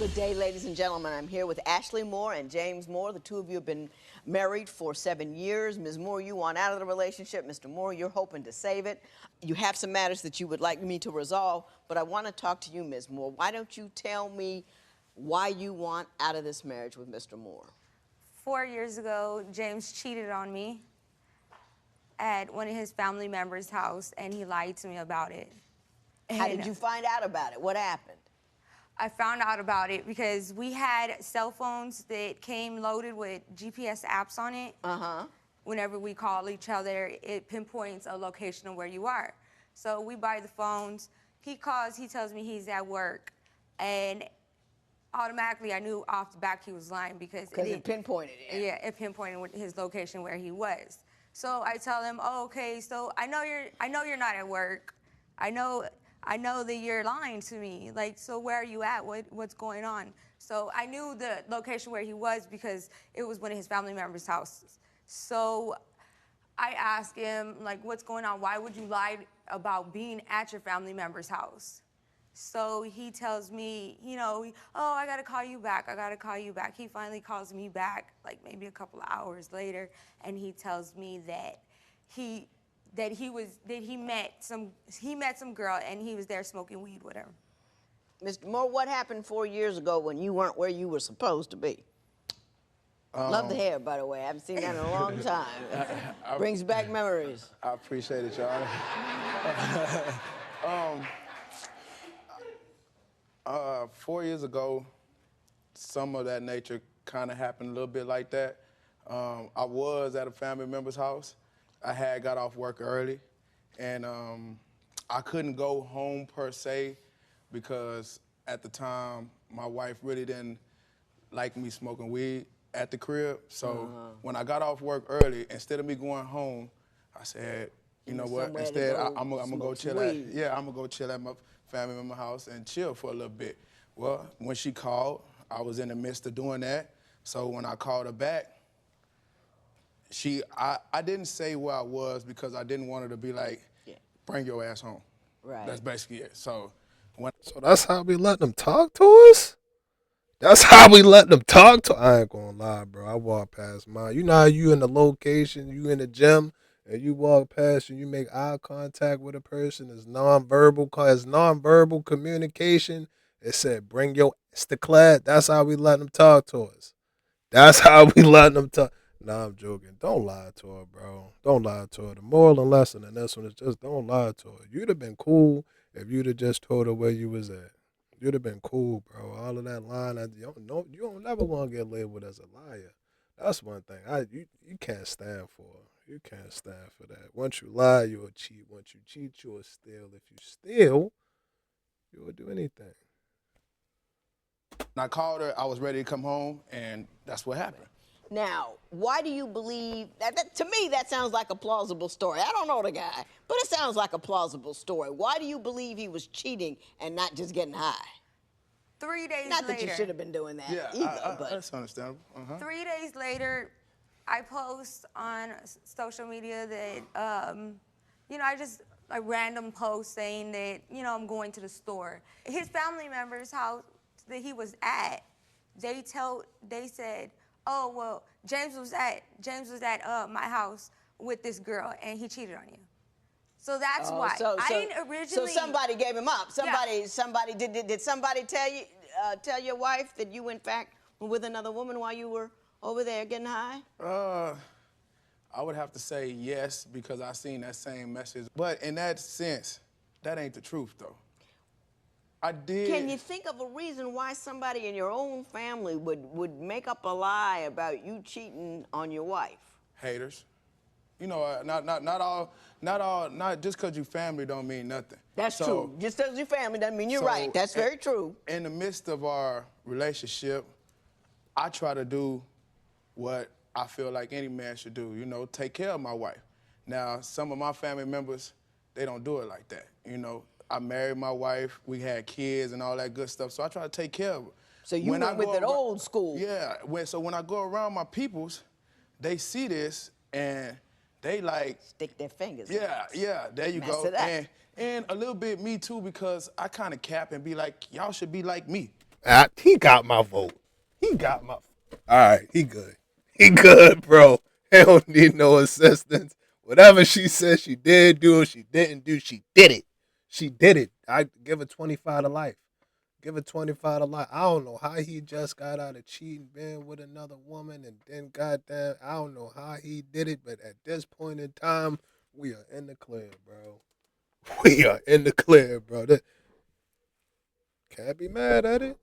Good day, ladies and gentlemen. I'm here with Ashley Moore and James Moore. The two of you have been married for 7 years. Ms. Moore, you want out of the relationship. Mr. Moore, you're hoping to save it. You have some matters that you would like me to resolve, but I want to talk to you, Ms. Moore. Why don't you tell me why you want out of this marriage with Mr. Moore? 4 years ago, James cheated on me at one of his family members' house, and he lied to me about it. How did you find out about it? What happened? I found out about it because we had cell phones that came loaded with GPS apps on it. Whenever we call each other, it pinpoints a location of where you are. So we buy the phones. He calls, he tells me he's at work. And automatically I knew off the back he was lying because it pinpointed it. Yeah, it pinpointed his location where he was. So I tell him, oh, okay, so I know you're not at work. I know that you're lying to me. Like, so where are you at? What's going on? So I knew the location where he was because it was one of his family members' houses. So I asked him, like, what's going on? Why would you lie about being at your family member's house? So he tells me, you know, oh, I gotta call you back. I gotta call you back. He finally calls me back, like maybe a couple of hours later, and he tells me that he met some girl and he was there smoking weed with her. Mr. Moore, what happened 4 years ago when you weren't where you were supposed to be? Love the hair, by the way. I haven't seen that in a long time. Brings back memories. I appreciate it, y'all. 4 years ago, some of that nature kind of happened a little bit like that. I was at a family member's house. I had got off work early, and I couldn't go home per se because at the time my wife really didn't like me smoking weed at the crib. So when I got off work early, instead of me going home, I said, you know what? Instead, I'm gonna go chill I'm gonna go chill at my family member's house and chill for a little bit. Well, when she called, I was in the midst of doing that. So when I called her back, I didn't say where I was because I didn't want her to be like, bring your ass home. Right. That's basically it. So that's how we let them talk to us? That's how we let them talk to I ain't gonna lie, bro. I walk past mine. You know how you in the location, you in the gym, and you walk past and you make eye contact with a person. It's nonverbal communication. It said, bring your ass to class. That's how we let them talk to us. That's how we let them talk. Nah, I'm joking. Don't lie to her, bro. Don't lie to her. The moral and lesson in this one is just don't lie to her. You'd have been cool if you'd have just told her where you was at. You'd have been cool, bro. All of that lying, you don't never want to get labeled as a liar. That's one thing you can't stand for. You can't stand for that. Once you lie, you'll cheat. Once you cheat, you'll steal. If you steal, you'll do anything. I called her, I was ready to come home, and that's what happened. Now, why do you believe that? To me, that sounds like a plausible story. I don't know the guy, but it sounds like a plausible story. Why do you believe he was cheating and not just getting high? 3 days later. Not that you should have been doing that either, but that's understandable. 3 days later, I post on social media that, a random post saying that, I'm going to the store. His family member's house that he was at, they said, oh, well, James was at my house with this girl and he cheated on you. So that's why. I didn't originally. So somebody gave him up. Somebody did somebody tell your wife that you in fact were with another woman while you were over there getting high? I would have to say yes because I seen that same message. But in that sense, that ain't the truth though. I did. Can you think of a reason why somebody in your own family would make up a lie about you cheating on your wife? Haters. You know, not just because you family don't mean nothing. That's true. Just because you family doesn't mean you're right. That's very true. In the midst of our relationship, I try to do what I feel like any man should do, take care of my wife. Now, some of my family members, they don't do it like that, I married my wife, we had kids and all that good stuff, so I try to take care of her. So you went with it old school. Yeah, so when I go around my peoples, they see this and they like... Stick their fingers in Yeah, there you go. And a little bit me too because I kind of cap and be like, y'all should be like me. He got my vote. He got my. All right, he good. He good, bro. He don't need no assistance. Whatever she said she did do, she didn't do, she did it. She did it. I give her 25 to life. Give her 25 to life. I don't know how he just got out of cheating, being with another woman, and then goddamn, I don't know how he did it, but at this point in time, we are in the clear, bro. We are in the clear, bro. Can't be mad at it.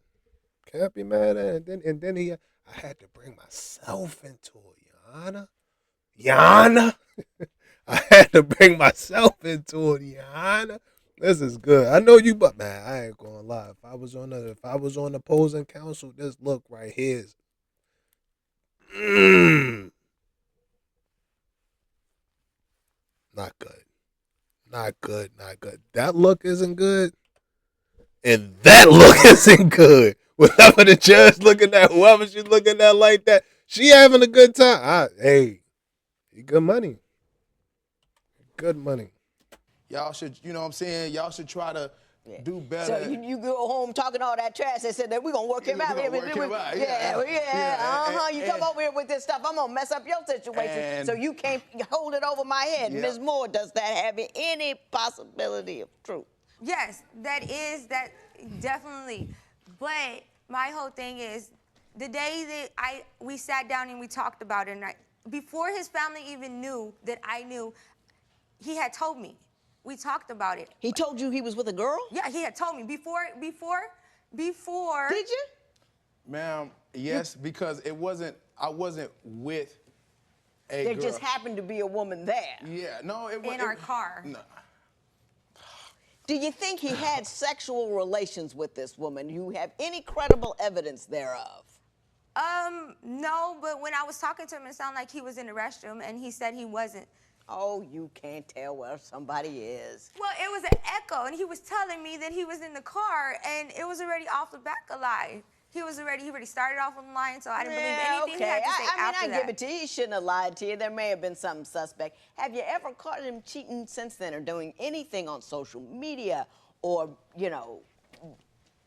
Can't be mad at it. And then I had to bring myself into it, Yana. Yana. I had to bring myself into it, Yana. This is good. I know you, but man, I ain't gonna lie. If I was on the opposing council, this look right here is not good. Not good. Not good. That look isn't good. And that look isn't good. Whenever the judge looking at whoever she's looking at like that, she having a good time. Hey, good money. Good money. Y'all should, you know what I'm saying? Y'all should try to do better. So you go home talking all that trash. They said that we're gonna work him out. We're gonna work him out, You come over here with this stuff. I'm gonna mess up your situation, so you can't hold it over my head. Yep. Ms. Moore, does that have any possibility of truth? Yes, that definitely. But my whole thing is the day that we sat down and we talked about it, and before his family even knew that I knew, he had told me. We talked about it. He told you he was with a girl? Yeah, he had told me before. Did you? Ma'am, yes, because I wasn't with a There girl. just happened to be a woman there. Yeah, no, it was In our car. No. Do you think he had sexual relations with this woman? You have any credible evidence thereof? No, but when I was talking to him, it sounded like he was in the restroom, and he said he wasn't. Oh, you can't tell where somebody is. Well, it was an echo, and he was telling me that he was in the car, and it was already off the back a lie. He already started off on the line, so I didn't believe anything he had to say after that. I give it to you. He shouldn't have lied to you. There may have been something suspect. Have you ever caught him cheating since then or doing anything on social media or,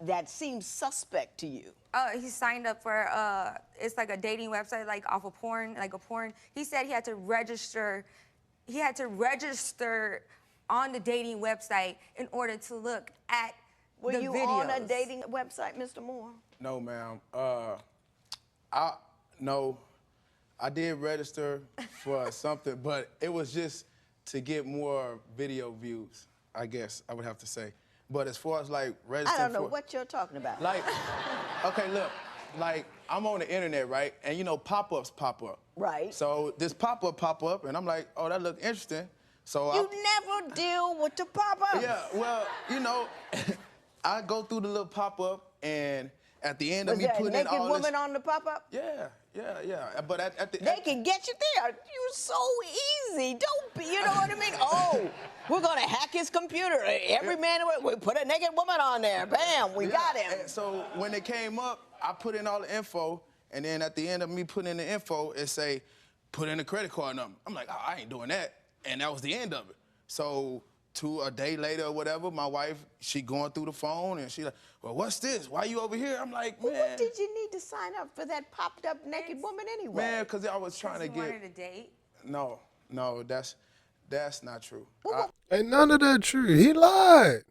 that seems suspect to you? He signed up for, it's like a dating website, like off of porn, like a porn. He said he had to register on the dating website in order to look at the videos. Were you on a dating website, Mr. Moore? No, ma'am. I did register for something, but it was just to get more video views, I guess I would have to say. But as far as like registering I don't know what you're talking about. Like, okay, look, like I'm on the internet, right? And pop-ups pop up. Right. So this pop up, and I'm like, oh, that look interesting. So You never deal with the pop-ups. Yeah, well, I go through the little pop-up, and at the end of me putting in all this... Was there a naked woman on the pop-up? Yeah. But at the... They can get you there. You're so easy. Don't be, you know what I mean? Oh, we're going to hack his computer. Every man, we put a naked woman on there. Bam, we got him. And so when it came up, I put in all the info, and then at the end of me putting in the info, it say, put in a credit card number. I'm like, oh, I ain't doing that. And that was the end of it. So a day later or whatever, my wife, she going through the phone, and she like, well, what's this? Why you over here? I'm like, man. Well, what did you need to sign up for that popped up naked woman anyway? Man, because I was trying to get... wanted a date? No, that's not true. Ain't none of that true. He lied.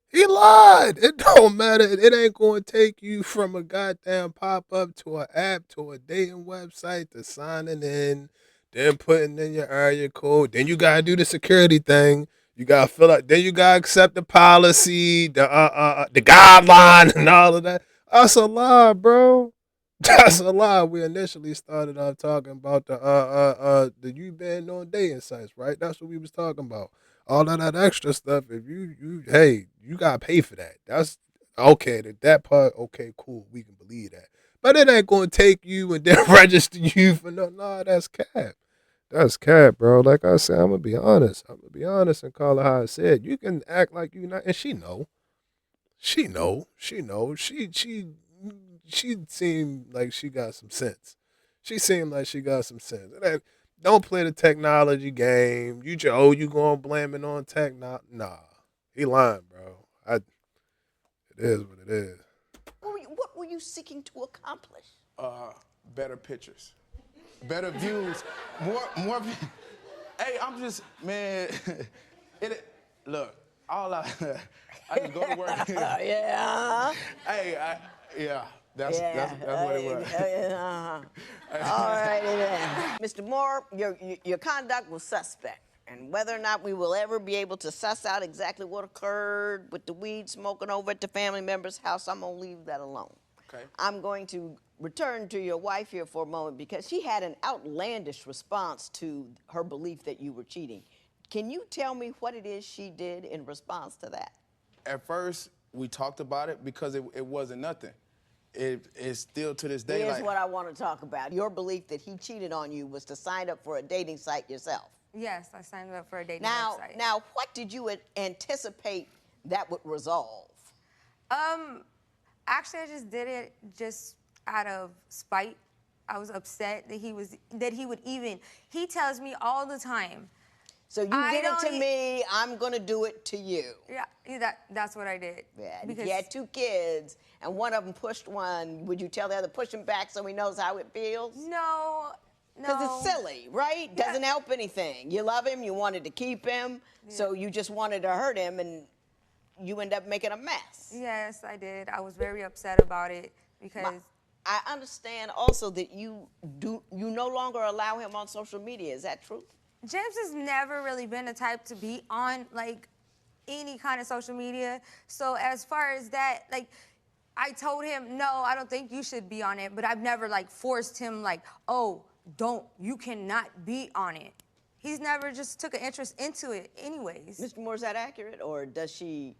He lied. It don't matter. It ain't going to take you from a goddamn pop-up to an app to a dating website to signing in, then putting in your area code. Then you got to do the security thing. You got to fill out. Then you got to accept the policy, the guideline, and all of that. That's a lie, bro. That's a lie. We initially started off talking about the you been on dating sites, right? That's what we was talking about. All of that extra stuff. If you gotta pay for that. That's okay. That part, okay, cool. We can believe that. But it ain't gonna take you and then register you for no. That's cap. That's cap, bro. Like I said, I'm gonna be honest. And call it how I said. You can act like you not, and she know. She seemed like she got some sense. And don't play the technology game. You gonna blame it on tech? Nah, he lying, bro. It is what it is. What you seeking to accomplish? Better pictures, better views, more. Hey, I'm just, man. Look, all I just go to work. Yeah. Hey, yeah, that's what it was. All righty then. Mr. Moore, your conduct was suspect. And whether or not we will ever be able to suss out exactly what occurred with the weed smoking over at the family member's house, I'm going to leave that alone. Okay. I'm going to return to your wife here for a moment because she had an outlandish response to her belief that you were cheating. Can you tell me what it is she did in response to that? At first, we talked about it because it wasn't nothing. It's still to this day. Here's like, what I want to talk about. Your belief that he cheated on you was to sign up for a dating site yourself. Yes, I signed up for a dating Now, website. now, what did you anticipate that would resolve? Actually, I just did it just out of spite. I was upset that he would even. He tells me all the time. So you did it to me, I'm going to do it to you. Yeah, that's what I did. Yeah, and if because you had 2 kids and one of them pushed one, would you tell the other, push him back so he knows how it feels? no. Because it's silly, right? Yeah. Doesn't help anything. You love him, you wanted to keep him, so you just wanted to hurt him, and you end up making a mess. Yes, I did. I was very upset about it because I understand also that you no longer allow him on social media. Is that true? James has never really been the type to be on like any kind of social media. So as far as that, like, I told him, no, I don't think you should be on it, but I've never like forced him like, oh, you cannot be on it. He's never just took an interest into it anyways. Mr. Moore, is that accurate, or does she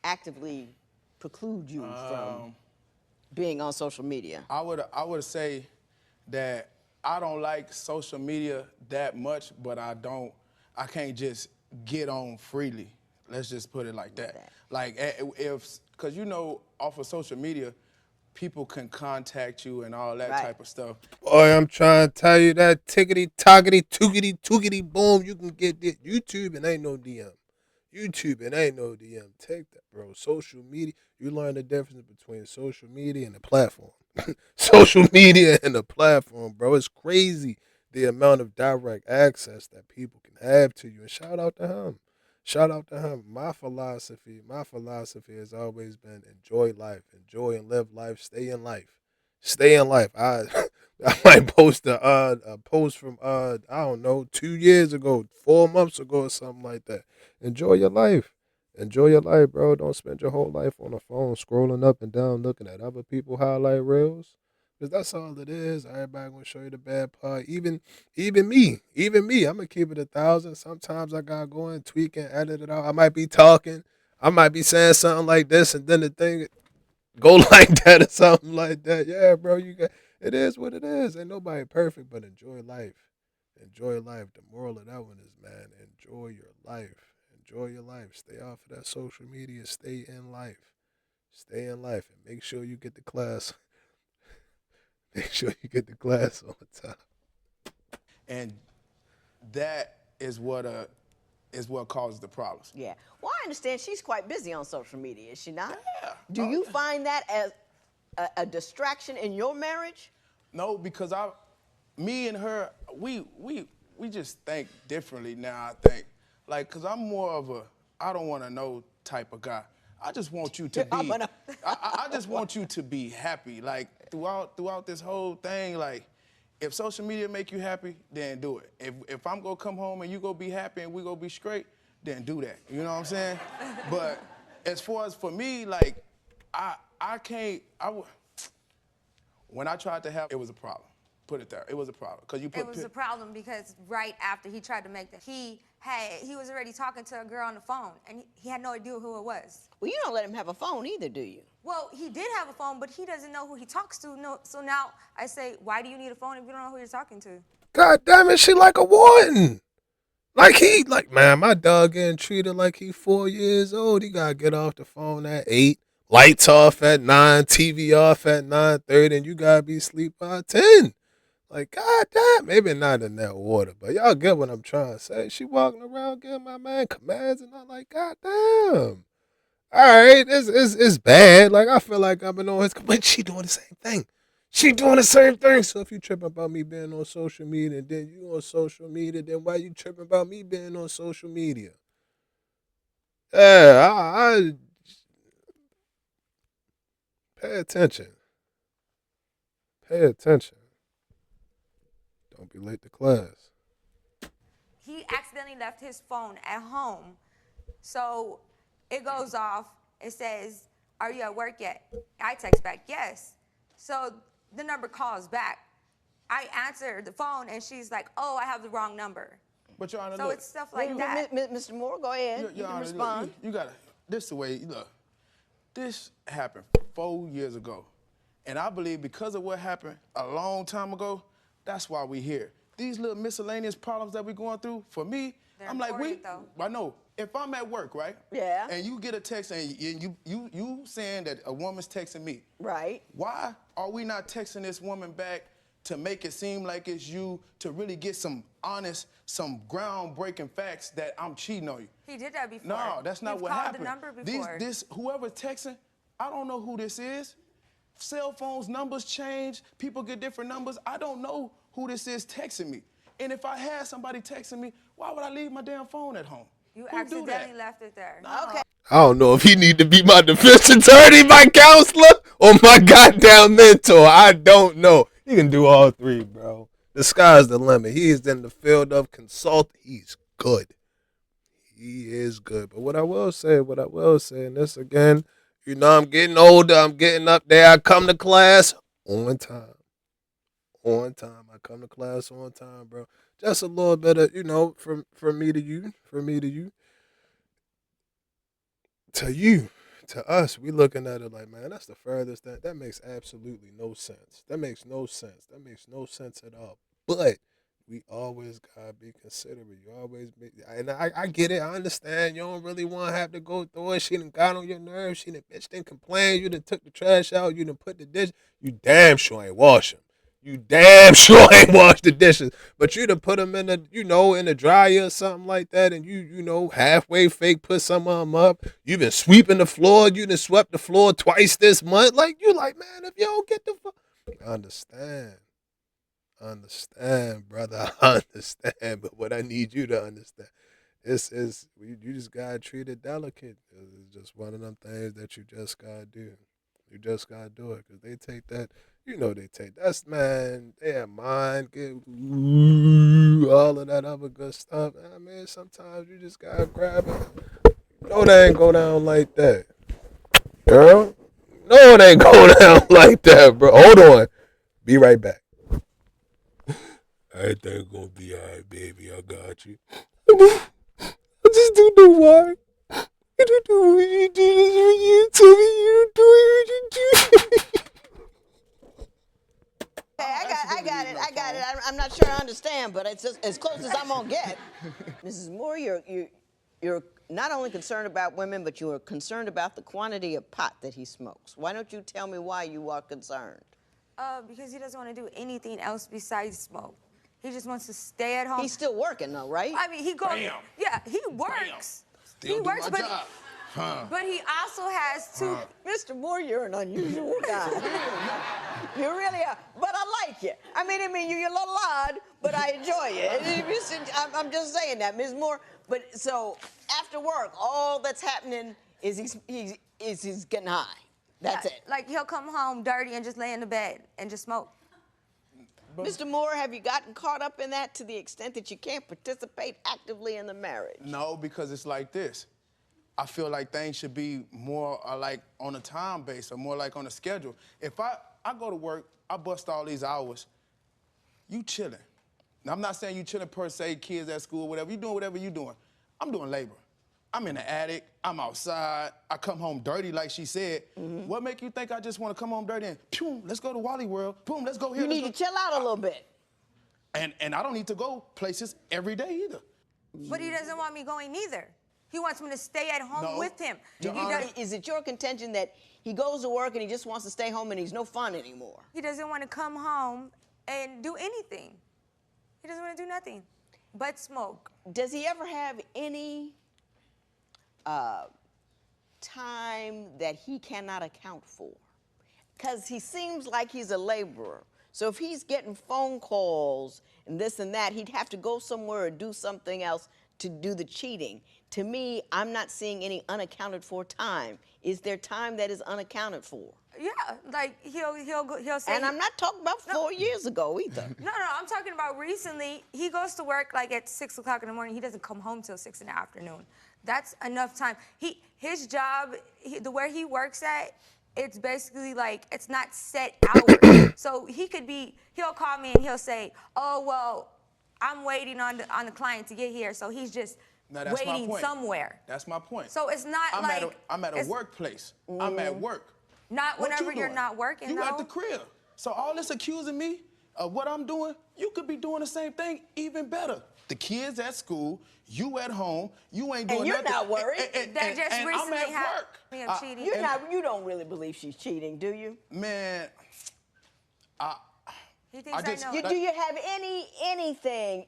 actively preclude you from being on social media? I would say that I don't like social media that much, but I can't just get on freely. Let's just put it like that. Like because off of social media, people can contact you and all that type of stuff. Boy, I'm trying to tell you that tickety, tockety, tookety, tookety, boom, you can get this. YouTube and ain't no DM. YouTube and ain't no DM. Take that, bro. Social media, you learn the difference between social media and the platform. Social media and the platform, bro. It's crazy the amount of direct access that people can have to you. And shout out to him. Shout out to him. My philosophy has always been enjoy life, enjoy and live life, stay in life. Stay in life. I might post a post from I don't know, 2 years ago, 4 months ago or something like that. Enjoy your life. Enjoy your life, bro. Don't spend your whole life on the phone scrolling up and down looking at other people highlight reels. Because that's all it is. Everybody gonna show you the bad part. Even me. I'm gonna keep it 1,000. Sometimes I gotta go and tweak and edit it out. I might be talking. I might be saying something like this, and then the thing go like that or something like that. Yeah, bro. It is what it is. Ain't nobody perfect, but enjoy life. Enjoy life. The moral of that one is, man, enjoy your life. Enjoy your life. Stay off of that social media. Stay in life. Stay in life, and make sure you get the class. Make sure you get the glass on top. And that is what causes the problems. Yeah. Well, I understand she's quite busy on social media, is she not? Yeah. Do you find that as a distraction in your marriage? No, because me and her, we just think differently now, I think. Like, because I'm more of a I don't want to know type of guy. I just want you to be, I just want you to be happy. Like, throughout this whole thing, like, if social media make you happy, then do it. If I'm gonna come home and you go be happy and we go be straight, then do that. You know what I'm saying? But as far as for me, like, when I tried to have, it was a problem. Put it there. It was a problem. It was a problem because right after he tried to make that, he was already talking to a girl on the phone, and he had no idea who it was. Well, you don't let him have a phone either, do you? Well, he did have a phone, but he doesn't know who he talks to. No, so now I say, why do you need a phone if you don't know who you're talking to? God damn it, she like a warden. Like, man, my dog getting treated like he 4 years old. He gotta get off the phone at 8. Lights off at 9, TV off at 9:30, and you gotta be asleep by 10. Like, god damn, maybe not in that order, but y'all get what I'm trying to say. She walking around giving my man commands, and I'm like, god damn. all right, it's bad. Like, I feel like I've been on his, but she doing the same thing. She doing the same thing. So if you tripping about me being on social media, and then you on social media, then why you tripping about me being on social media? Yeah, I pay attention. Pay attention. Don't be late to class. He accidentally left his phone at home. So it goes off. It says, "Are you at work yet?" I text back, "Yes." So the number calls back. I answer the phone and she's like, "Oh, I have the wrong number." But Your Honor, So look, it's stuff like that. Mr. Moore, go ahead. Your You can Honor, respond. look, you gotta, this is the way, look, this happened 4 years ago. And I believe because of what happened a long time ago, that's why we here. These little miscellaneous problems that we're going through, for me, They're I'm like, important, though. I know, if I'm at work, right? Yeah. And you get a text and you saying that a woman's texting me. Right. Why are we not texting this woman back to make it seem like it's you, to really get some honest, some groundbreaking facts that I'm cheating on you? He did that before. No, that's not He's what called happened. the number before. Whoever's texting, I don't know who this is. Cell phones, numbers change. People get different numbers. I don't know who this is texting me. And if I had somebody texting me, why would I leave my damn phone at home? You Who do accidentally that? left it there. Okay. I don't know if he need to be my defense attorney, my counselor, or my goddamn mentor. I don't know. He can do all three, bro. The sky's the limit. He is in the field of consult. He's good. He is good. But what I will say, and this again, you know, I'm getting older. I'm getting up there. I come to class on time. On time. I come to class on time, bro. Just a little bit of, you know, from me to you, to you, to us, we looking at it like, man, that's the furthest thing. That makes absolutely no sense. That makes no sense. That makes no sense at all. But we always gotta be considerate. You always be, and I get it. I understand. You don't really want to have to go through it. She done got on your nerves. She done bitch didn't complain. You done took the trash out. You done put the dish. You damn sure ain't wash them. You damn sure ain't wash the dishes. But you done put them in the, you know, in the dryer or something like that, and you know, halfway fake put some of them up. You been sweeping the floor. You done swept the floor twice this month. Like, you like, man, if you don't get the fuck. Understand, brother. I understand. But what I need you to understand is you just gotta treat it delicate. It's just one of them things that you just gotta do. You just gotta do it because they take that. You know they take that's man. They have mind, get all of that other good stuff. I mean, sometimes you just gotta grab it. No, they ain't go down like that, girl. No, it ain't go down like that, bro. Hold on. Be right back. I think it's gonna be alright, baby. I got you. I just don't know why. I don't know what you do this when you tell me you don't do it. You do. Okay, I got it. I'm not sure I understand, but it's just as close as I'm gonna get. Mrs. Moore, you're not only concerned about women, but you are concerned about the quantity of pot that he smokes. Why don't you tell me why you are concerned? Because he doesn't want to do anything else besides smoke. He just wants to stay at home. He's still working though, right? I mean, he goes. Bam. Yeah, he works. Still he do works, my but job. but he also has two. Mr. Moore, you're an unusual guy. You really are. But I like you. I mean, you're a little odd, but I enjoy you. I'm just saying that, Ms. Moore. But so after work, all that's happening is he's getting high. That's it. Like he'll come home dirty and just lay in the bed and just smoke. Mr. Moore, have you gotten caught up in that to the extent that you can't participate actively in the marriage? No, because it's like this. I feel like things should be more like on a time base or more like on a schedule. If I go to work, I bust all these hours, you chilling. Now, I'm not saying you chilling per se, kids at school, whatever. You doing whatever you doing. I'm doing labor. I'm in the attic. I'm outside. I come home dirty, like she said. Mm-hmm. What make you think I just want to come home dirty and, boom, let's go to Wally World. Boom, let's go here. You need to chill out a little bit. And I don't need to go places every day either. But he doesn't want me going either. He wants me to stay at home with him. Is it your contention that he goes to work and he just wants to stay home and he's no fun anymore? He doesn't want to come home and do anything. He doesn't want to do nothing but smoke. Does he ever have any time that he cannot account for? Because he seems like he's a laborer. So if he's getting phone calls and this and that, he'd have to go somewhere or do something else to do the cheating. To me, I'm not seeing any unaccounted for time. Is there time that is unaccounted for? Yeah, like he'll say. And I'm not talking about 4 years ago either. No, I'm talking about recently. He goes to work like at 6 o'clock in the morning. He doesn't come home till 6 in the afternoon. That's enough time. His job, the where he works at, it's basically like it's not set hours. So he'll call me and he'll say, "Oh well, I'm waiting on the client to get here." So he's just Now, that's my waiting point. somewhere. That's my point. So it's not I'm at a workplace. I'm at work. Not What whenever you you're doing? not working. You though. at the crib. So all this accusing me of what I'm doing, you could be doing the same thing, even better. The kids at school, you at home, you ain't doing And you're nothing. not worried. That just and I'm recently at happened. work. Me of cheating. You don't really believe she's cheating, do you? Man, He thinks I just- I know. you- Do you have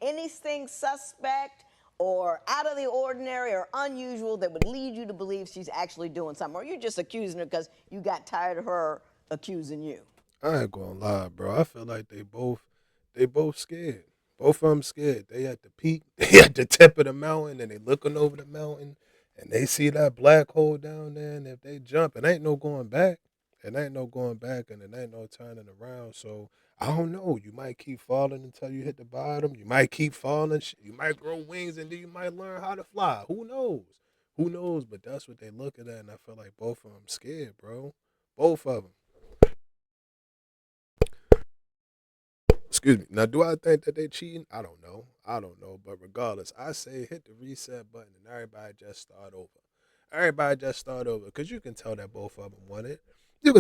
anything suspect or out of the ordinary or unusual that would lead you to believe she's actually doing something? Or you're just accusing her because you got tired of her accusing you? I ain't gonna lie, bro. I feel like they both scared. Both of them scared. They at the peak, they at the tip of the mountain, and they looking over the mountain, and they see that black hole down there, and if they jump, it ain't no going back. It ain't no going back, and it ain't no turning around. So I don't know. You might keep falling until you hit the bottom. You might keep falling. You might grow wings, and then you might learn how to fly. Who knows? Who knows? But that's what they looking at, and I feel like both of them scared, bro. Both of them. Excuse me. Now, do I think that they cheating? I don't know. But regardless, I say hit the reset button and everybody just start over. Because you can tell that both of them want it. They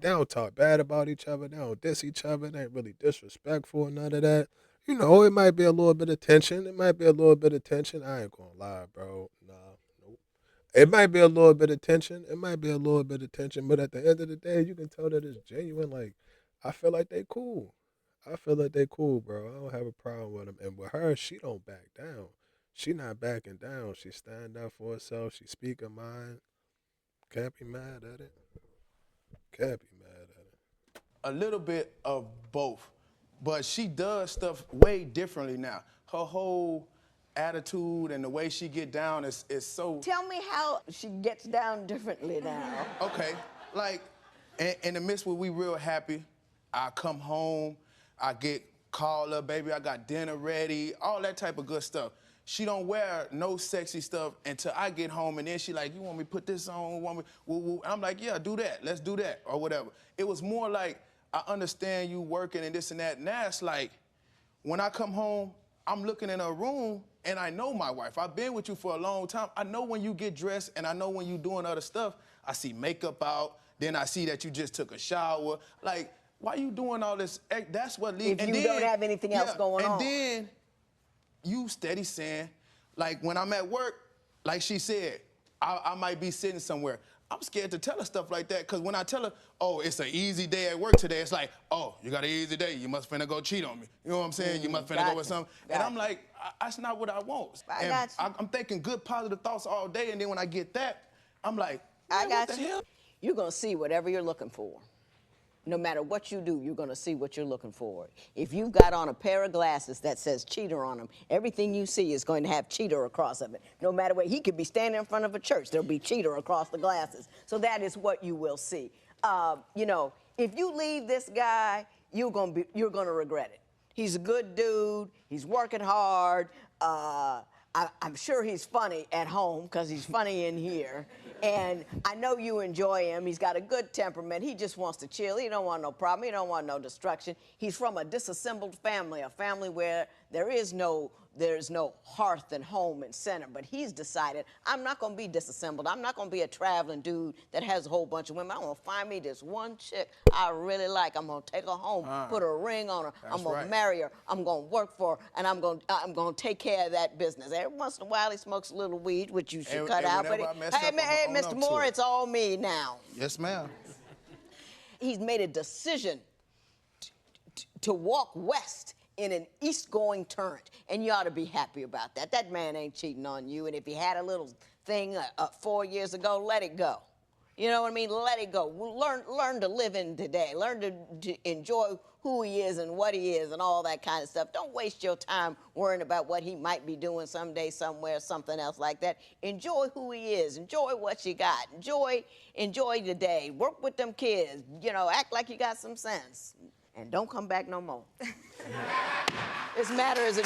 don't talk bad about each other. They don't diss each other. They ain't really disrespectful or none of that. You know, it might be a little bit of tension. I ain't gonna lie, bro. Nah, nope. It might be a little bit of tension. But at the end of the day, you can tell that it's genuine. Like, I feel like they cool. Bro. I don't have a problem with them. And with her, she don't back down. She not backing down. She stand up for herself. She speak her mind. Can't be mad at it. a little bit of both, but she does stuff way differently now. Her whole attitude and the way she get down is so. Tell me how she gets down differently now. Okay, like in the midst where we real happy, I come home, I get called up, baby, I got dinner ready, all that type of good stuff. She don't wear no sexy stuff until I get home, and then she like, you want me to put this on? Want me? Woo, woo. And I'm like, yeah, do that. Let's do that, or whatever. It was more like, I understand you working and this and that. Now it's like, when I come home, I'm looking in her room, and I know my wife. I've been with you for a long time. I know when you get dressed, and I know when you doing other stuff. I see makeup out, then I see that you just took a shower. Like, why you doing all this? That's what leads. If you don't have anything else going on. And then you steady saying, like when I'm at work, like she said, I might be sitting somewhere. I'm scared to tell her stuff like that, because when I tell her, oh, it's an easy day at work today, it's like, oh, you got an easy day, you must finna go cheat on me. You know what I'm saying? You must finna go with something. And I'm like, that's not what I want. I got you. I'm thinking good positive thoughts all day, and then when I get that, I'm like, I got what the you. hell? You're gonna see whatever you're looking for. No matter what you do, you're gonna see what you're looking for. If you've got on a pair of glasses that says cheater on them, everything you see is going to have cheater across of it. No matter what, he could be standing in front of a church, there'll be cheater across the glasses. So that is what you will see. You know, if you leave this guy, you're gonna regret it. He's a good dude, he's working hard, I'm sure he's funny at home because he's funny in here. And I know you enjoy him. He's got a good temperament. He just wants to chill. He don't want no problem. He don't want no destruction. He's from a disassembled family, a family where there's no hearth and home and center. But he's decided, I'm not going to be disassembled. I'm not going to be a traveling dude that has a whole bunch of women. I'm going to find me this one chick I really like. I'm going to take her home, put a ring on her. I'm going to marry her. I'm going to work for her, and I'm going to take care of that business. Every once in a while, he smokes a little weed, which you should cut out. But hey, Mr. Moore, it's all me now. Yes, ma'am. He's made a decision to walk west in an east-going current, and you ought to be happy about that. That man ain't cheating on you, and if he had a little thing 4 years ago, let it go. You know what I mean? Let it go. Learn to live in today. Learn to enjoy who he is and what he is and all that kind of stuff. Don't waste your time worrying about what he might be doing someday, somewhere, something else like that. Enjoy who he is. Enjoy what you got. Enjoy the day. Work with them kids. You know, act like you got some sense. And don't come back no more. This matter is a